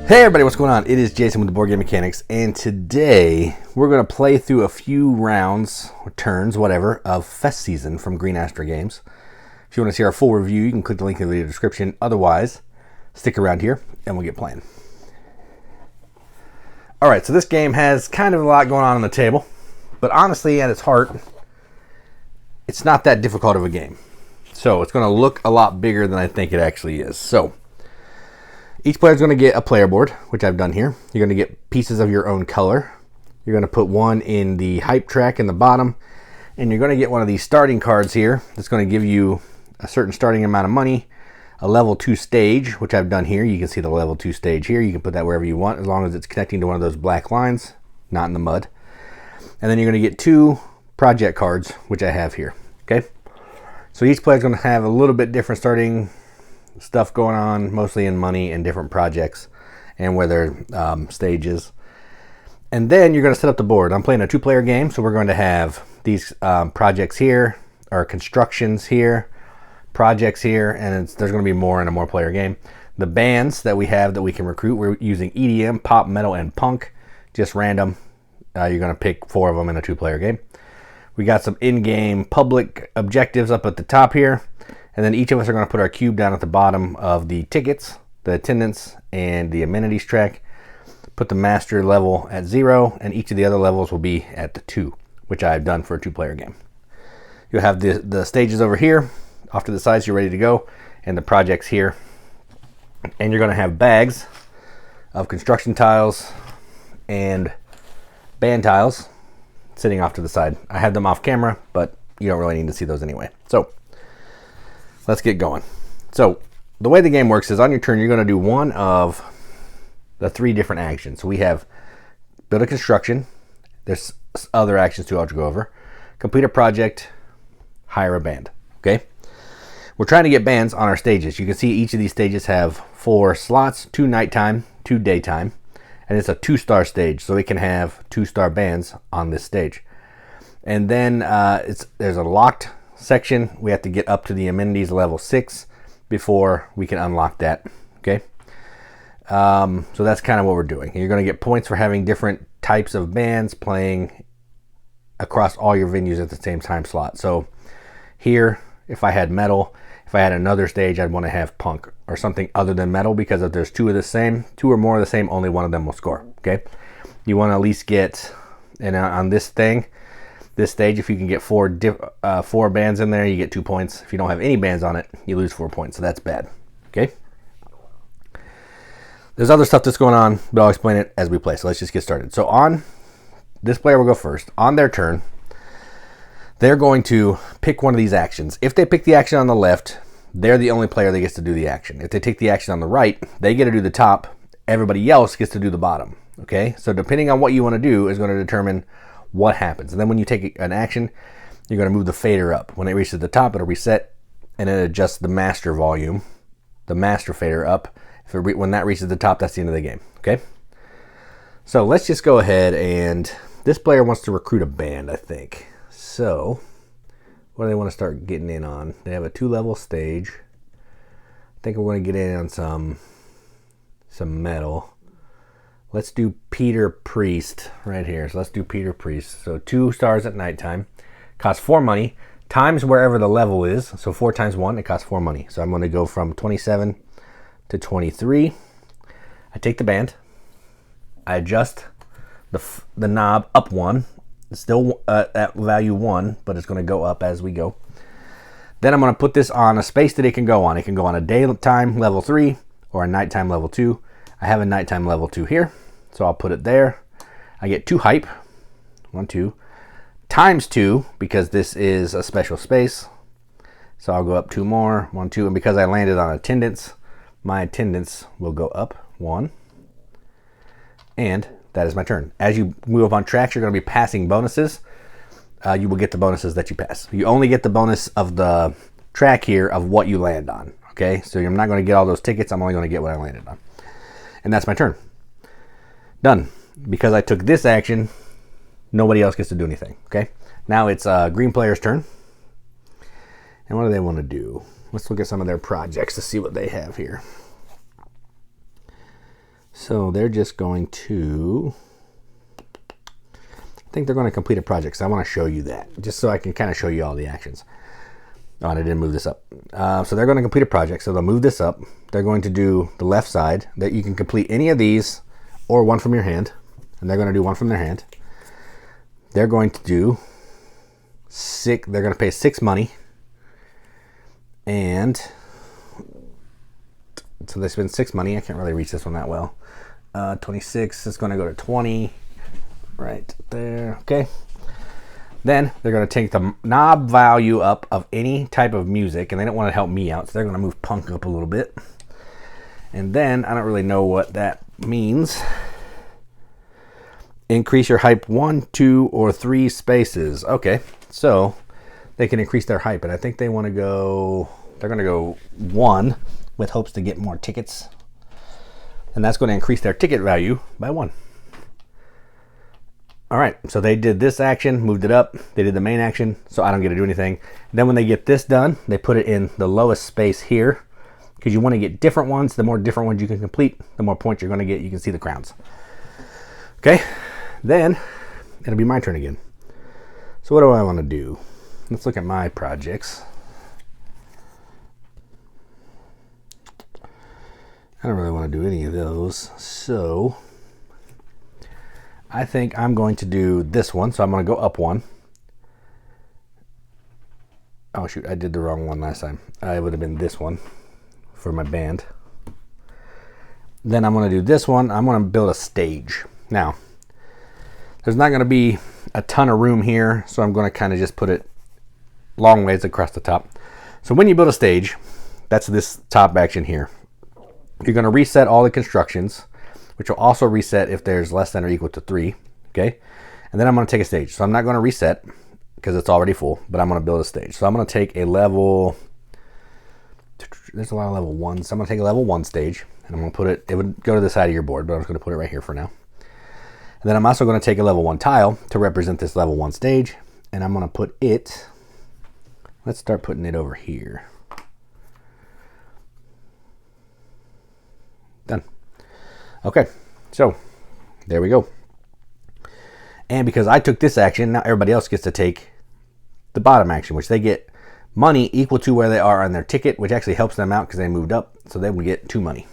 Hey everybody, what's going on? It is Jason with the Board Game Mechanics, and today we're going to play through a few rounds, or turns, whatever, of Fest Season from Green Astra Games. If you want to see our full review, you can click the link in the video description. Otherwise, stick around here and we'll get playing. Alright, so this game has kind of a lot going on the table, but honestly, at its heart, it's not that difficult of a game. So it's going to look a lot bigger than I think it actually is. So each player is going to get a player board, which I've done here. You're going to get pieces of your own color. You're going to put one in the hype track in the bottom, and you're going to get one of these starting cards here that's going to give you a certain starting amount of money, a level 2 stage, which I've done here. You can see the level 2 stage here. You can put that wherever you want as long as it's connecting to one of those black lines, not in the mud. And then you're going to get 2 project cards, which I have here. Okay, so each player is going to have a little bit different starting stuff going on, mostly in money and different projects and where their stages. And then you're going to set up the board. I'm playing a 2-player game, so we're going to have these projects here, or constructions here, projects here, and there's going to be more in a more-player game. The bands that we have that we can recruit, we're using EDM, pop, metal, and punk, just random. You're going to pick 4 of them in a 2-player game. We got some in-game public objectives up at the top here. And then each of us are going to put our cube down at the bottom of the tickets, the attendance, and the amenities track. Put the master level at 0, and each of the other levels will be at the 2, which I've done for a 2-player game. You'll have the stages over here, off to the sides, you're ready to go, and the projects here. And you're going to have bags of construction tiles and band tiles sitting off to the side. I have them off camera, but you don't really need to see those anyway. So let's get going. So the way the game works is on your turn, you're going to do one of the 3 different actions. So we have build a construction. There's other actions too I'll go over. Complete a project, hire a band. Okay. We're trying to get bands on our stages. You can see each of these stages have 4 slots, 2 nighttime, 2 daytime, and it's a 2-star stage. So we can have 2-star bands on this stage. And then there's a locked section. We have to get up to the amenities level 6 before we can unlock that. Okay, so that's kind of what we're doing. You're going to get points for having different types of bands playing across all your venues at the same time slot. So here, if I had metal, if I had another stage, I'd want to have punk or something other than metal, because if there's 2 of the same, 2 or more of the same, only one of them will score. Okay, you want to at least get, and on this thing, this stage, if you can get 4 bands in there, you get 2 points. If you don't have any bands on it, you lose 4 points. So that's bad. Okay. There's other stuff that's going on, but I'll explain it as we play. So let's just get started. So on this player will go first. On their turn, they're going to pick one of these actions. If they pick the action on the left, they're the only player that gets to do the action. If they take the action on the right, they get to do the top. Everybody else gets to do the bottom. Okay. So depending on what you want to do is going to determine what happens. And then when you take an action, you're going to move the fader up. When it reaches the top, it'll reset, and it adjusts the master volume, the master fader up. When that reaches the top, that's the end of the game. Okay, so let's just go ahead, and this player wants to recruit a band, I think. So what do they want to start getting in on? They have a 2-level stage. I think we're going to get in on some metal. Let's do Peter Priest right here. So let's do Peter Priest. So 2 stars at nighttime. Costs 4 money. Times wherever the level is. So 4 times 1, it costs 4 money. So I'm going to go from 27 to 23. I take the band. I adjust the knob up 1. It's still at value 1, but it's going to go up as we go. Then I'm going to put this on a space that it can go on. It can go on a daytime level 3 or a nighttime level 2. I have a nighttime level 2 here, so I'll put it there. I get 2 hype, 1, 2, times 2, because this is a special space. So I'll go up 2 more, 1, 2, and because I landed on attendance, my attendance will go up 1, and that is my turn. As you move up on tracks, you're going to be passing bonuses. You will get the bonuses that you pass. You only get the bonus of the track here of what you land on. Okay, so I'm not going to get all those tickets. I'm only going to get what I landed on. And that's my turn. Done. Because I took this action, nobody else gets to do anything. Okay. Now it's green player's turn. And what do they want to do? Let's look at some of their projects to see what they have here. So they're just going to, I think they're going to complete a project. So I want to show you that, just so I can kind of show you all the actions. Oh, and I didn't move this up. So they're going to complete a project. So they'll move this up. They're going to do the left side. That you can complete any of these or one from your hand. And they're going to do one from their hand. They're going to do they're going to pay 6 money. And so they spend 6 money. I can't really reach this one that well. 26 is going to go to 20 right there. Okay. Then they're going to take the knob value up of any type of music, and they don't want to help me out, so they're going to move punk up a little bit. And then I don't really know what that means. Increase your hype 1, 2, or 3 spaces. Okay, so they can increase their hype, and I think they want to go, they're going to go 1 with hopes to get more tickets. And that's going to increase their ticket value by 1. All right, so they did this action, moved it up. They did the main action, so I don't get to do anything. Then when they get this done, they put it in the lowest space here, because you want to get different ones. The more different ones you can complete, the more points you're going to get. You can see the crowns. Okay, then it'll be my turn again. So what do I want to do? Let's look at my projects. I don't really want to do any of those, so I think I'm going to do this one. So I'm going to go up 1. Oh shoot, I did the wrong one last time. It would have been this one for my band. Then I'm going to do this one. I'm going to build a stage. Now, there's not going to be a ton of room here, so I'm going to kind of just put it long ways across the top. So when you build a stage, that's this top action here. You're going to reset all the constructions, which will also reset if there's less than or equal to 3, okay? And then I'm going to take a stage. So I'm not going to reset because it's already full, but I'm going to build a stage. So I'm going to take a level, there's a lot of level 1s. So I'm going to take a level 1 stage, and I'm going to put it would go to the side of your board, but I'm just going to put it right here for now. And then I'm also going to take a level 1 tile to represent this level 1 stage, and I'm going to put it, let's start putting it over here. Done. Okay, so there we go. And because I took this action, now everybody else gets to take the bottom action, which they get money equal to where they are on their ticket, which actually helps them out because they moved up, so they will get 2 money.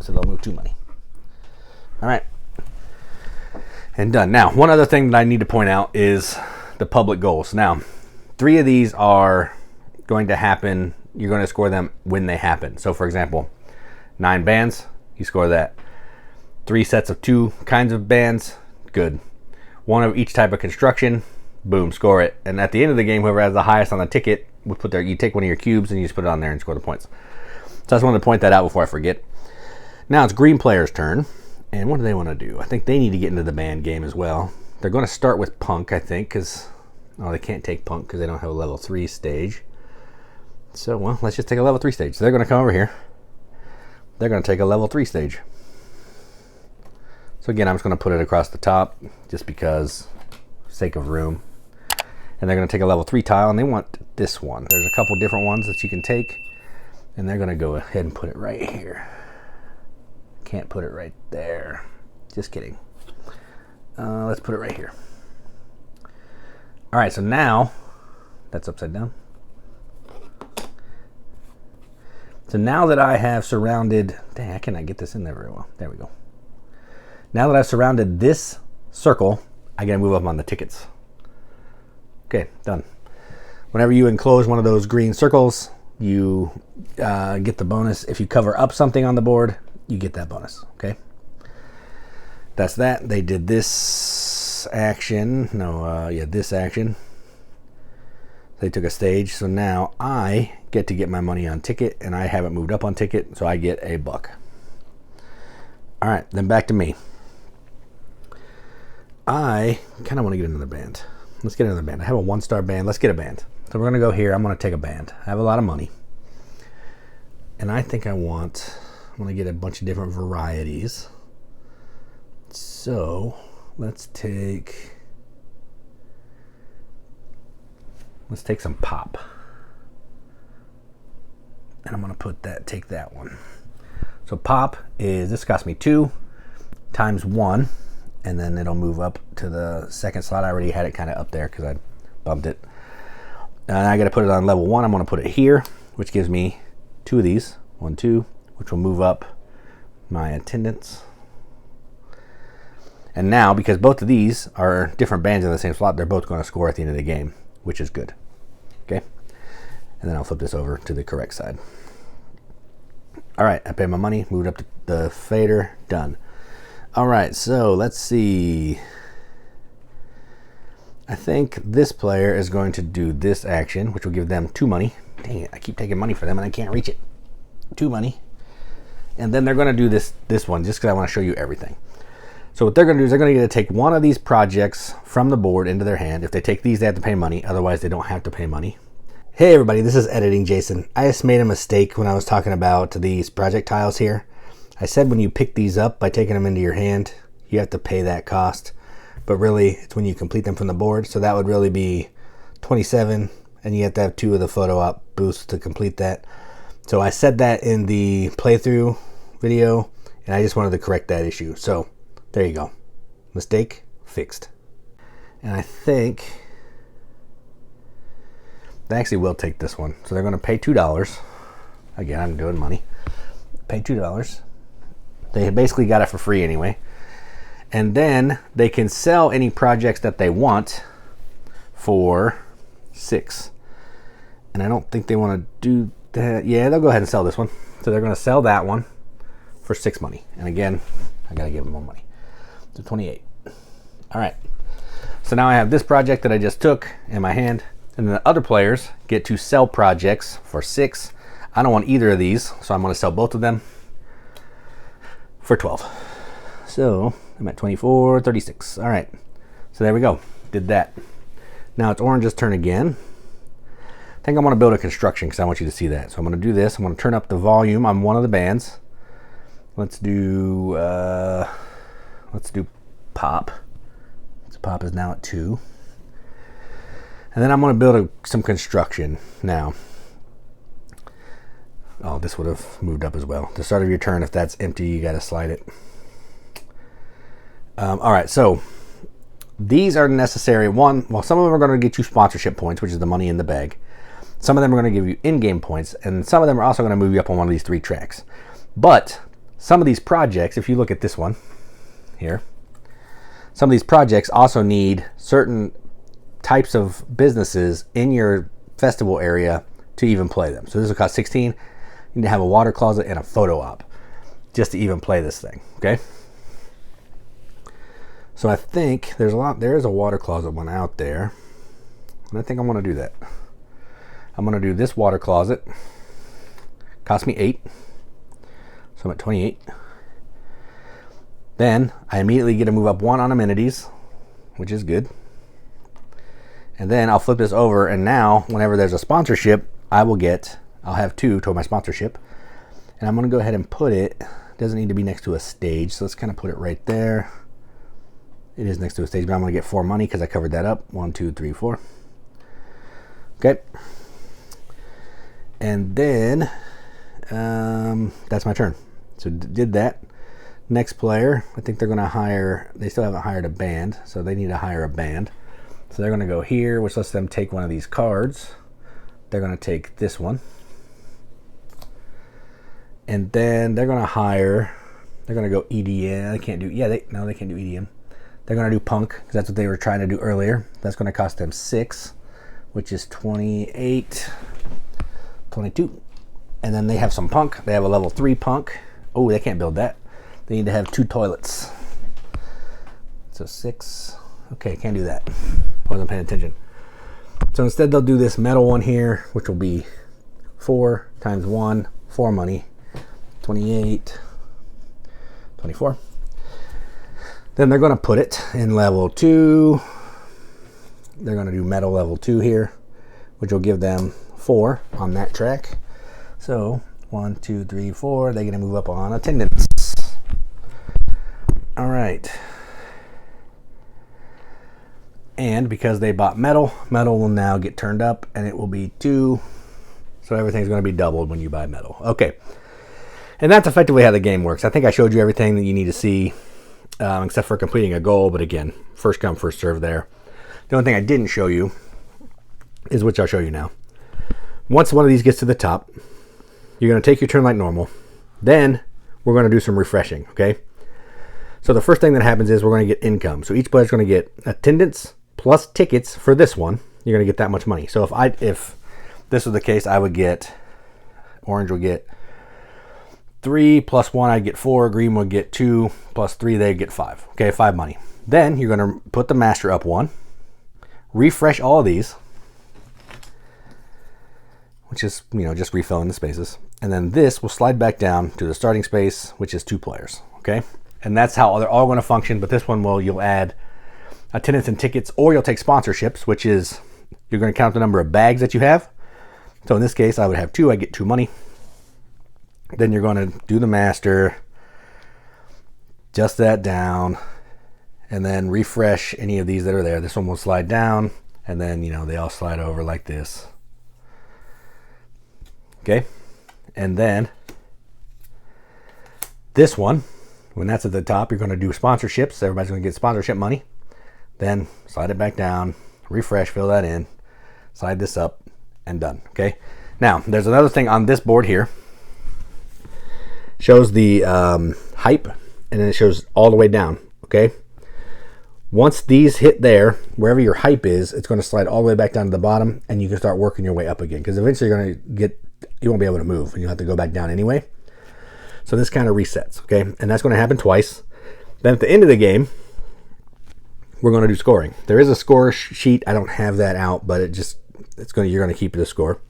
So they'll move 2 money. All right. And done. Now, one other thing that I need to point out is the public goals. Now, 3 of these are going to happen. You're going to score them when they happen. So, for example, 9 bands, you score that. 3 sets of 2 kinds of bands, good. 1 of each type of construction, boom, score it. And at the end of the game, whoever has the highest on the ticket, you take one of your cubes and you just put it on there and score the points. So I just wanted to point that out before I forget. Now it's green player's turn. And what do they want to do? I think they need to get into the band game as well. They're going to start with punk, I think, because they can't take punk because they don't have a level 3 stage. So, well, let's just take a level 3 stage. So they're going to come over here. They're going to take a level 3 stage. So again, I'm just going to put it across the top just because, sake of room. And they're going to take a level 3 tile, and they want this one. There's a couple different ones that you can take, and they're going to go ahead and put it right here. Can't put it right there. Just kidding. Let's put it right here. All right, so now that's upside down. So now that I have surrounded, dang, I cannot get this in there very well. There we go. Now that I've surrounded this circle, I gotta move up on the tickets. Okay, done. Whenever you enclose one of those green circles, you get the bonus. If you cover up something on the board, you get that bonus, okay? That's that. They did this action. This action. They took a stage, so now I get to get my money on ticket, and I haven't moved up on ticket, so I get $1. All right, then back to me. I kind of want to get another band. Let's get another band. I have a 1-star band. Let's get a band. So we're going to go here. I'm going to take a band. I have a lot of money. And I think I want to get a bunch of different varieties. So let's take some pop. And I'm going to take that one. So pop is, this cost me 2 times 1, and then it'll move up to the second slot. I already had it kind of up there because I bumped it. And I got to put it on level 1. I'm going to put it here, which gives me 2 of these. 1, 2, which will move up my attendance. And now, because both of these are different bands in the same slot, they're both going to score at the end of the game, which is good. Okay? And then I'll flip this over to the correct side. All right, I paid my money, moved up to the fader, done. All right, so let's see. I think this player is going to do this action, which will give them 2 money. Dang it, I keep taking money for them and I can't reach it. 2 money. And then they're going to do this one just because I want to show you everything. So what they're going to do is they're going to get to take one of these projects from the board into their hand. If they take these, they have to pay money. Otherwise, they don't have to pay money. Hey everybody, this is Editing Jason. I just made a mistake when I was talking about these project tiles here. I said when you pick these up by taking them into your hand, you have to pay that cost. But really, it's when you complete them from the board. So that would really be 27, and you have to have 2 of the photo op boosts to complete that. So I said that in the playthrough video, and I just wanted to correct that issue. So there you go. Mistake fixed. And I think they actually will take this one. So they're going to pay $2. Again, I'm doing money. Pay $2. They basically got it for free anyway. And then they can sell any projects that they want for 6. And I don't think they want to do that. Yeah, they'll go ahead and sell this one. So they're going to sell that one for 6 money. And again, I got to give them more money. So 28. All right. So now I have this project that I just took in my hand. And then the other players get to sell projects for 6. I don't want either of these, so I'm going to sell both of them for 12. So I'm at 24, 36. All right. So there we go. Did that. Now it's Orange's turn again. I think I want to build a construction because I want you to see that. So I'm going to do this. I'm going to turn up the volume on one of the bands. Let's do pop. So pop is now at 2. And then I'm going to build some construction now. Oh, this would have moved up as well. The start of your turn, if that's empty, you got to slide it. All right, so these are necessary. Well, some of them are going to get you sponsorship points, which is the money in the bag. Some of them are going to give you in-game points, and some of them are also going to move you up on one of these 3 tracks. But some of these projects, if you look at this one here, some of these projects also need certain types of businesses in your festival area to even play them. So this will cost 16. You need to have a water closet and a photo op just to even play this thing, okay? So I think there is a water closet one out there. And I think I'm going to do that. I'm going to do this water closet. Cost me 8. So I'm at 28. Then I immediately get to move up 1 on amenities, which is good. And then I'll flip this over, and now whenever there's a sponsorship, I'll have 2 toward my sponsorship. And I'm going to go ahead and put it, doesn't need to be next to a stage, so let's kind of put it right there. It is next to a stage, but I'm going to get 4 money because I covered that up. 1, 2, 3, 4. Okay. And then that's my turn. So did that. Next player, I think they're going to hire, they still haven't hired a band, so they need to hire a band. So they're going to go here, which lets them take one of these cards. They're going to take this one. And then they're going to hire, they're going to go EDM. They can't do, they can't do EDM. They're going to do punk, because that's what they were trying to do earlier. That's going to cost them 6, which is 28, 22. And then they have some punk. They have a level 3 punk. Oh, they can't build that. They need to have 2 toilets. So 6. Okay, can't do that. Wasn't paying attention. So instead they'll do this metal one here, which will be 4 times 1, 4 money, 28, 24. Then they're going to put it in level 2. They're going to do metal level 2 here, which will give them 4 on that track. So 1, 2, 3, 4. They're going to move up on attendance. All right. And because they bought metal, metal will now get turned up, and it will be 2. So everything's going to be doubled when you buy metal. Okay. And that's effectively how the game works. I think I showed you everything that you need to see, except for completing a goal. But again, first come, first serve there. The only thing I didn't show you is what I'll show you now. Once one of these gets to the top, you're going to take your turn like normal. Then we're going to do some refreshing, okay? So the first thing that happens is we're going to get income. So each player's going to get attendance plus tickets for this one. You're going to get that much money. So if this was the case, I would get, orange would get 3 plus 1, I'd get 4. Green would get 2 plus 3, they'd get 5. Okay, 5 money. Then you're going to put the master up 1, refresh all of these, which is, just refilling the spaces. And then this will slide back down to the starting space, which is 2 players, okay? And that's how they're all going to function, but this one you'll add attendance and tickets, or you'll take sponsorships, which is you're going to count the number of bags that you have. So in this case, I would have 2, I get 2 money. Then you're going to do the master, adjust that down, and then refresh any of these that are there. This one will slide down, and then, they all slide over like this. Okay, and then this one, when that's at the top, you're going to do sponsorships. Everybody's going to get sponsorship money. Then slide it back down, refresh, fill that in, slide this up, and done. Okay, now there's another thing on this board here. Shows the hype, and then it shows all the way down. Okay, once these hit there, wherever your hype is, it's going to slide all the way back down to the bottom, and you can start working your way up again, because eventually you're going to get, you won't be able to move, and you'll have to go back down anyway. So this kind of resets, okay? And that's going to happen twice. Then at the end of the game, we're going to do scoring. There is a score sheet. I don't have that out, but you're going to keep the score.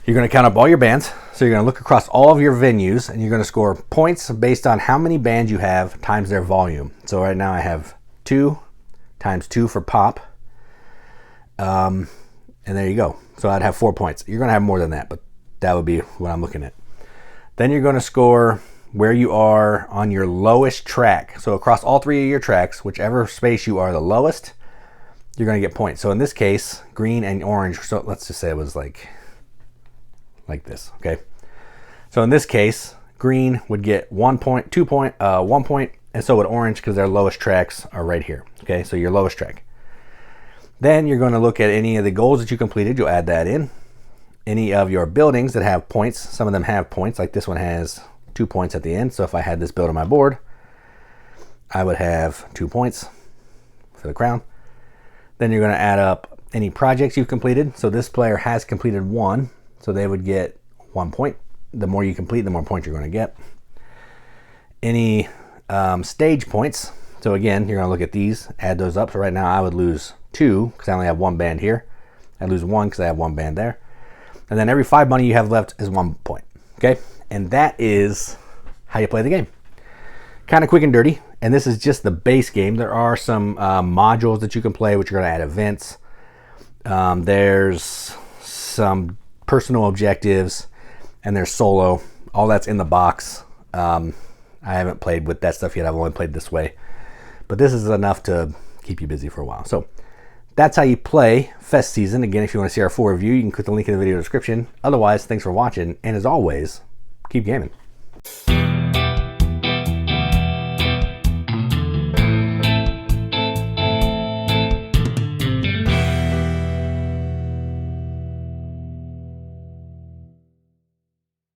You're going to count up all your bands. So you're going to look across all of your venues, and you're going to score points based on how many bands you have times their volume. So right now I have 2 times 2 for pop. And there you go. So I'd have 4 points. You're going to have more than that, but that would be what I'm looking at. Then you're going to score where you are on your lowest track. So across all 3 of your tracks, whichever space you are the lowest, you're going to get points. So in this case, green and orange, so let's just say it was like this, okay? So in this case, green would get 1 point, 2 point, 1 point, and so would orange, because their lowest tracks are right here, okay? So your lowest track. Then you're going to look at any of the goals that you completed. You'll add that in. Any of your buildings that have points. Some of them have points, like this one has 2 points at the end. So if I had this build on my board, I would have 2 points for the crown. Then you're going to add up any projects you've completed. So this player has completed 1, so they would get 1 point. The more you complete, the more points you're going to get. Any stage points. So again, you're going to look at these, add those up. So right now I would lose 2 because I only have 1 band here. I lose 1 because I have 1 band there. And then every 5 money you have left is 1 point. Okay? And that is how you play the game. Kind of quick and dirty. And this is just the base game. There are some modules that you can play, which are going to add events. There's some personal objectives, and there's solo. All that's in the box. I haven't played with that stuff yet. I've only played this way. But this is enough to keep you busy for a while. So that's how you play Fest Season. Again, if you want to see our full review, you can click the link in the video description. Otherwise, thanks for watching, and as always, keep gaming.